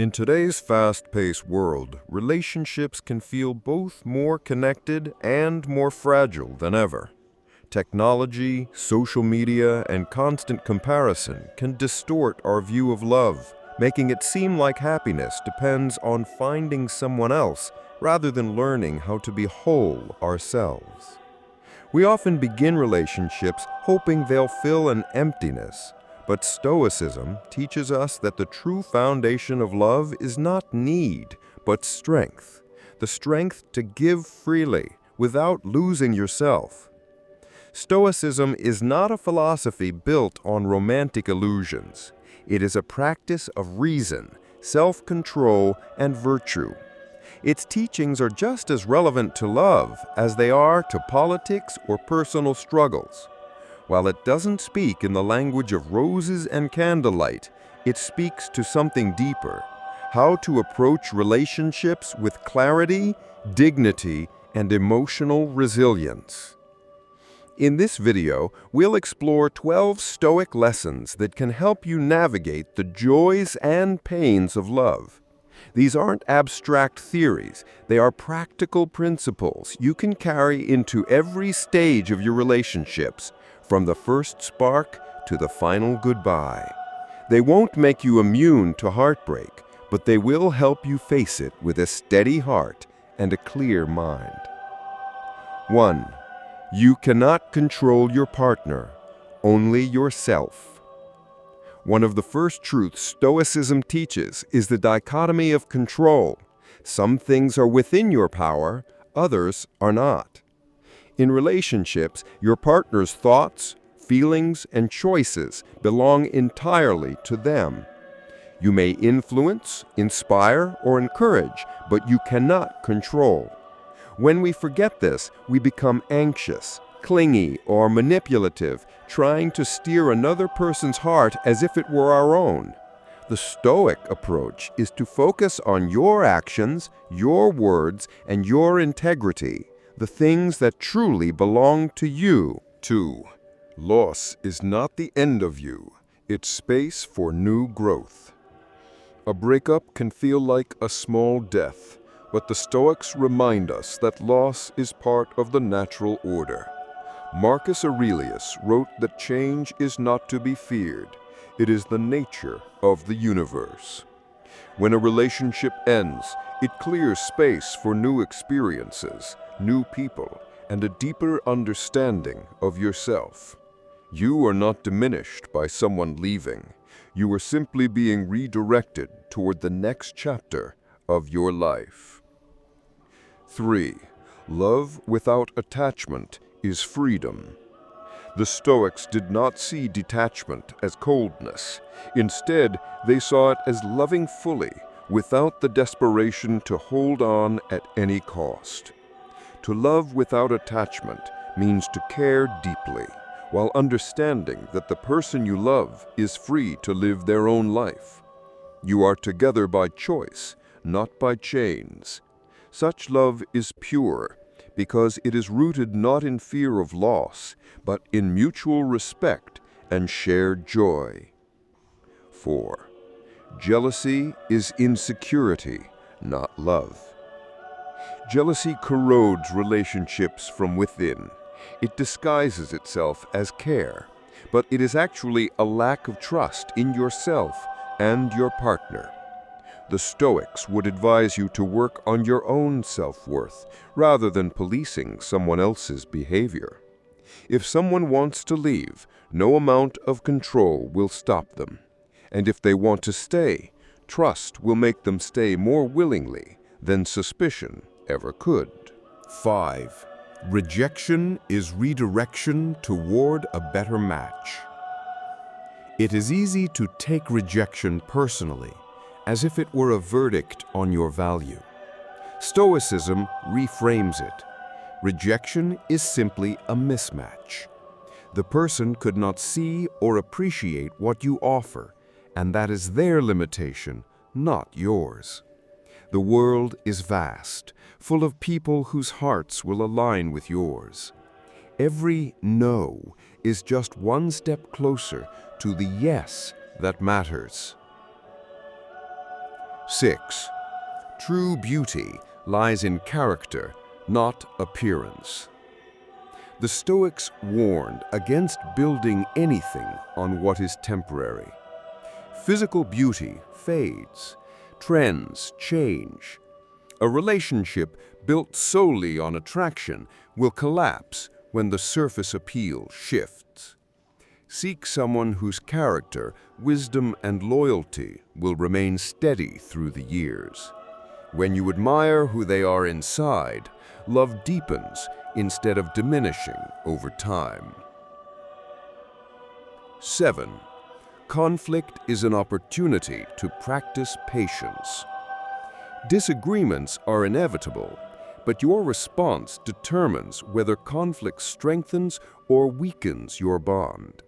In today's fast-paced world, relationships can feel both more connected and more fragile than ever. Technology, social media, and constant comparison can distort our view of love, making it seem like happiness depends on finding someone else rather than learning how to be whole ourselves. We often begin relationships hoping they'll fill an emptiness, but Stoicism teaches us that the true foundation of love is not need, but strength. The strength to give freely, without losing yourself. Stoicism is not a philosophy built on romantic illusions. It is a practice of reason, self-control, and virtue. Its teachings are just as relevant to love as they are to politics or personal struggles. While it doesn't speak in the language of roses and candlelight, it speaks to something deeper: how to approach relationships with clarity, dignity, and emotional resilience. In this video, we'll explore 12 Stoic lessons that can help you navigate the joys and pains of love. These aren't abstract theories, they are practical principles you can carry into every stage of your relationships, from the first spark to the final goodbye. They won't make you immune to heartbreak, but they will help you face it with a steady heart and a clear mind. 1. You cannot control your partner, only yourself. One of the first truths Stoicism teaches is the dichotomy of control. Some things are within your power, others are not. In relationships, your partner's thoughts, feelings, and choices belong entirely to them. You may influence, inspire, or encourage, but you cannot control. When we forget this, we become anxious, clingy, or manipulative, trying to steer another person's heart as if it were our own. The Stoic approach is to focus on your actions, your words, and your integrity, the things that truly belong to you. 2. Loss is not the end of you, it's space for new growth. A breakup can feel like a small death, but the Stoics remind us that loss is part of the natural order. Marcus Aurelius wrote that change is not to be feared. It is the nature of the universe. When a relationship ends, it clears space for new experiences, new people, and a deeper understanding of yourself. You are not diminished by someone leaving. You are simply being redirected toward the next chapter of your life. 3. Love without attachment is freedom. The Stoics did not see detachment as coldness. Instead, they saw it as loving fully, without the desperation to hold on at any cost. To love without attachment means to care deeply, while understanding that the person you love is free to live their own life. You are together by choice, not by chains. Such love is pure, because it is rooted not in fear of loss, but in mutual respect and shared joy. 4. Jealousy is insecurity, not love. Jealousy corrodes relationships from within. It disguises itself as care, but it is actually a lack of trust in yourself and your partner. The Stoics would advise you to work on your own self-worth rather than policing someone else's behavior. If someone wants to leave, no amount of control will stop them. And if they want to stay, trust will make them stay more willingly than suspicion ever could. 5. Rejection is redirection toward a better match. It is easy to take rejection personally, as if it were a verdict on your value. Stoicism reframes it. Rejection is simply a mismatch. The person could not see or appreciate what you offer, and that is their limitation, not yours. The world is vast, full of people whose hearts will align with yours. Every no is just one step closer to the yes that matters. 6. True beauty lies in character, not appearance. The Stoics warned against building anything on what is temporary. Physical beauty fades, trends change. A relationship built solely on attraction will collapse when the surface appeal shifts. Seek someone whose character, wisdom, and loyalty will remain steady through the years. When you admire who they are inside, love deepens instead of diminishing over time. 7. Conflict is an opportunity to practice patience. Disagreements are inevitable, but your response determines whether conflict strengthens or weakens your bond.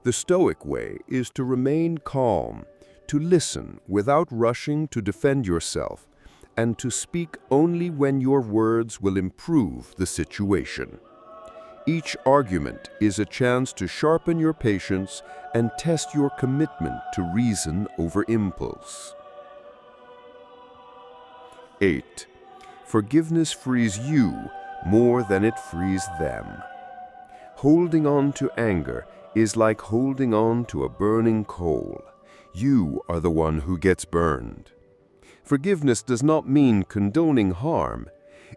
The Stoic way is to remain calm, to listen without rushing to defend yourself, and to speak only when your words will improve the situation. Each argument is a chance to sharpen your patience and test your commitment to reason over impulse. 8. Forgiveness frees you more than it frees them. Holding on to anger is like holding on to a burning coal. You are the one who gets burned. Forgiveness does not mean condoning harm.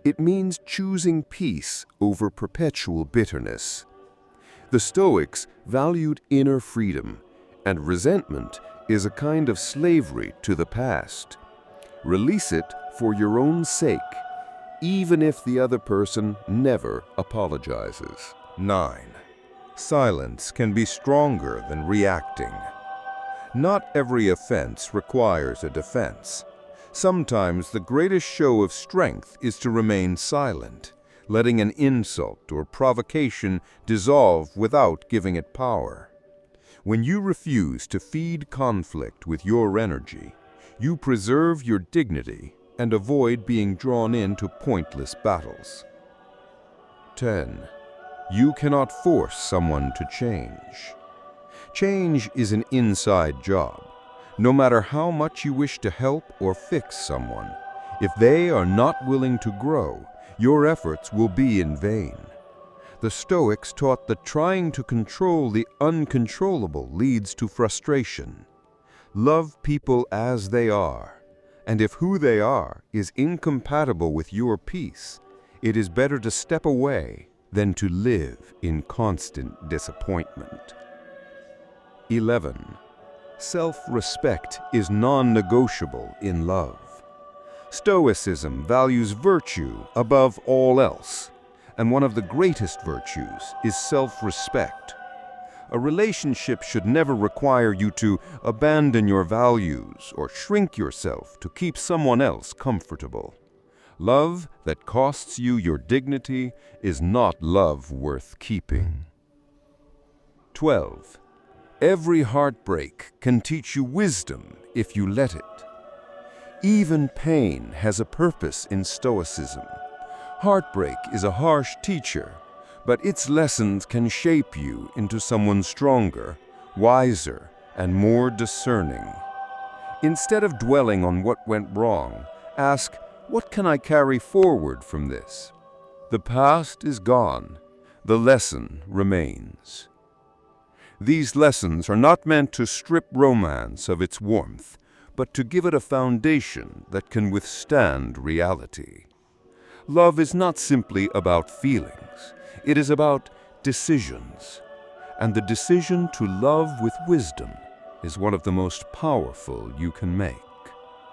It means choosing peace over perpetual bitterness. The Stoics valued inner freedom, and resentment is a kind of slavery to the past. Release it for your own sake, even if the other person never apologizes. 9. Silence can be stronger than reacting. Not every offense requires a defense. Sometimes the greatest show of strength is to remain silent, letting an insult or provocation dissolve without giving it power. When you refuse to feed conflict with your energy, you preserve your dignity and avoid being drawn into pointless battles. 10. You cannot force someone to change. Change is an inside job. No matter how much you wish to help or fix someone, if they are not willing to grow, your efforts will be in vain. The Stoics taught that trying to control the uncontrollable leads to frustration. Love people as they are, and if who they are is incompatible with your peace, it is better to step away than to live in constant disappointment. 11. Self-respect is non-negotiable in love. Stoicism values virtue above all else, and one of the greatest virtues is self-respect. A relationship should never require you to abandon your values or shrink yourself to keep someone else comfortable. Love that costs you your dignity is not love worth keeping. 12. Every heartbreak can teach you wisdom if you let it. Even pain has a purpose in Stoicism. Heartbreak is a harsh teacher, but its lessons can shape you into someone stronger, wiser, and more discerning. Instead of dwelling on what went wrong, ask, what can I carry forward from this? The past is gone. The lesson remains. These lessons are not meant to strip romance of its warmth, but to give it a foundation that can withstand reality. Love is not simply about feelings. It is about decisions. And the decision to love with wisdom is one of the most powerful you can make.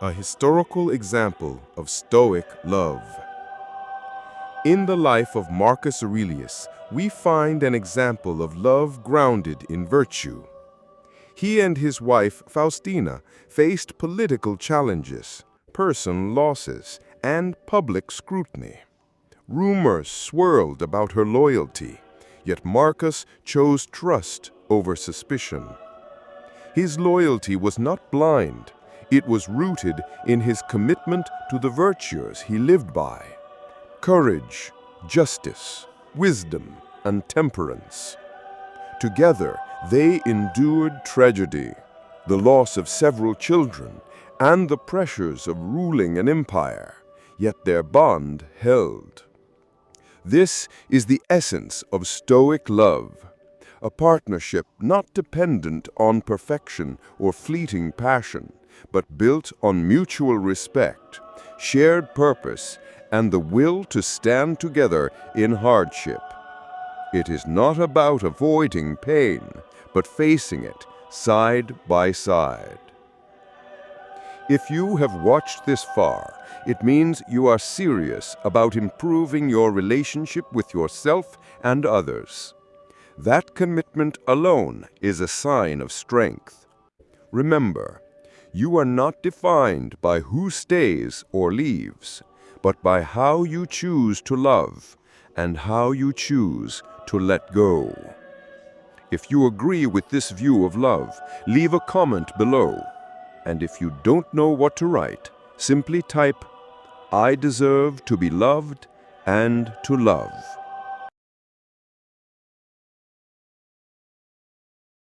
A historical example of Stoic love. In the life of Marcus Aurelius, we find an example of love grounded in virtue. He and his wife Faustina faced political challenges, personal losses, and public scrutiny. Rumors swirled about her loyalty, yet Marcus chose trust over suspicion. His loyalty was not blind. It was rooted in his commitment to the virtues he lived by: courage, justice, wisdom, and temperance. Together, they endured tragedy, the loss of several children, and the pressures of ruling an empire, yet their bond held. This is the essence of Stoic love, a partnership not dependent on perfection or fleeting passion, but built on mutual respect, shared purpose, and the will to stand together in hardship. It is not about avoiding pain, but facing it side by side. If you have watched this far, it means you are serious about improving your relationship with yourself and others. That commitment alone is a sign of strength. Remember, you are not defined by who stays or leaves, but by how you choose to love and how you choose to let go. If you agree with this view of love, leave a comment below. And if you don't know what to write, simply type, "I deserve to be loved and to love."